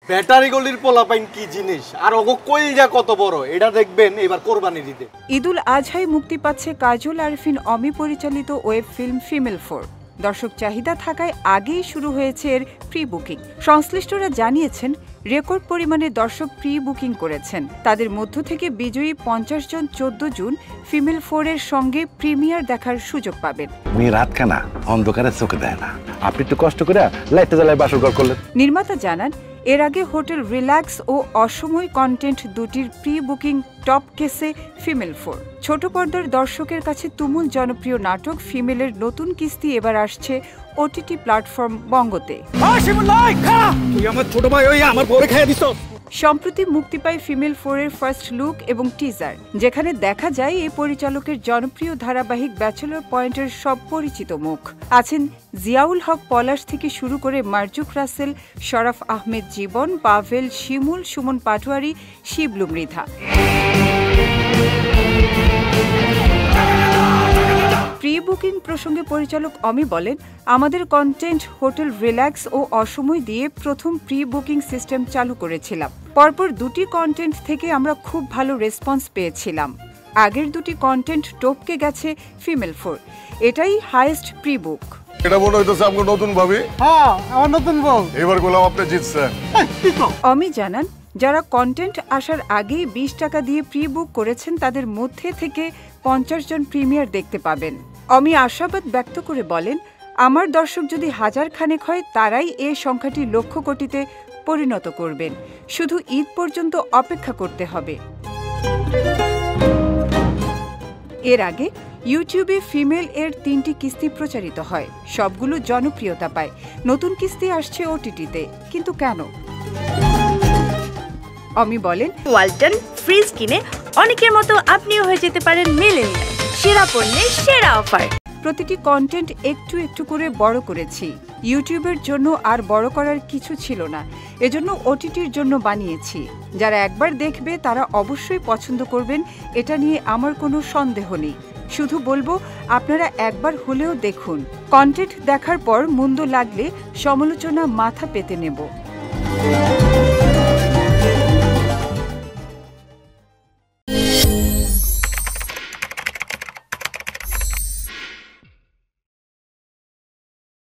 Battery গলির পোলাপাইন কি জিনিস আর ওগো কইলজা কত বড় এটা দেখবেন এবার কোরবানির ঈদে। ঈদুল আজহায় মুক্তি পাচ্ছে কাজল আরফিন অমি পরিচালিত ওয়েব ফিল্ম ফিমেল 4। দর্শক চাহিদা থাকায় আগেই শুরু হয়েছে এর প্রি বুকিং। সংশ্লিষ্টরা জানিয়েছেন রেকর্ড পরিমাণে দর্শক প্রি বুকিং করেছেন। তাদের মধ্য থেকে বিজয়ী 50 জন 14 জুন ফিমেল 4 এর সঙ্গে প্রিমিয়ার দেখার সুযোগ পাবেন। মেয়ে রাতখানা অন্ধকারে চোখে দেয় না, আপনি একটু কষ্ট করে লাইটটা জ্বালায় বাসর ঘর করলেন। নির্মাতা জানান এর আগে হোটেল রিল্যাক্স ও অসময় কন্টেন্ট দুটির প্রি বুকিং টপ কেসে ফিমেল 4। ছোট পর্দার দর্শকের কাছে তুমুল জনপ্রিয় নাটক ফিমেলের নতুন কিস্তি এবার আসছে ওটিটি প্ল্যাটফর্ম বঙ্গতে। সম্প্রতি মুক্তি পায় ফিমেল 4 এর ফার্স্ট লুক এবং টিজার, যেখানে দেখা যায় এই পরিচালকের জনপ্রিয় ধারাবাহিক ব্যাচেলর পয়েন্টের সব পরিচিত মুখ। আছেন জিয়াউল হক পলাশ থেকে শুরু করে মারজুক রাসেল, শরাফ আহমেদ জীবন, পাভেল, শিমুল, সুমন পাটোয়ারি, শিবলু মৃধা। প্রি বুকিং প্রসঙ্গে পরিচালক অমি বলেন, আমাদের কন্টেন্ট হোটেল রিল্যাক্স ও অসময় দিয়ে প্রথম প্রি বুকিং সিস্টেম চালু করেছিলাম। পরপর দুটি কন্টেন্ট থেকে আমরা খুব ভালো রেসপন্স পেয়েছিলাম। আগের দুটি কন্টেন্ট টপকে গেছে ফিমেল 4, এটাই হাইয়েস্ট প্রি বুক। এটা মনে হইতেছে আপনি নতুন ভাবে। হ্যাঁ, আমার নতুন বউ। এবার গোলাম আপনি জিতছেন। অমি জানান যারা কন্টেন্ট আসার আগেই 20 টাকা দিয়ে প্রি বুক করেছেন তাদের মধ্যে থেকে 50 জন প্রিমিয়ার দেখতে পাবেন। অমি আশাবাদ ব্যক্ত করে বলেন, আমার দর্শক যদি 1000 খানেক হয় তারাই এই সংখ্যাটি লক্ষ কোটিতে পরিণত করবেন। শুধু ঈদ পর্যন্ত অপেক্ষা করতে হবে। এর আগে ইউটিউবে ফিমেল এর 3টি কিস্তি প্রচারিত হয়, সবগুলো জনপ্রিয়তা পায়। নতুন কিস্তি আসছে ওটিটিতে, কিন্তু কেন? অমি বলেন, ওয়ালটন ফ্রিজ কিনে অনেকের মতো আপনিও হয়ে যেতে পারেন মিলেনিয়াল। সেরা পণ্যের সেরা অফার। প্রতিটি কন্টেন্ট একটু একটু করে বড় করেছি। ইউটিউবের জন্য আর বড় করার কিছু ছিল না, এজন্য ওটিটির জন্য বানিয়েছি। যারা একবার দেখবে তারা অবশ্যই পছন্দ করবেন, এটা নিয়ে আমার কোনো সন্দেহ নেই। শুধু বলবো আপনারা একবার হলেও দেখুন। কন্টেন্ট দেখার পর মন্দ লাগলে সমালোচনা মাথা পেতে নেব।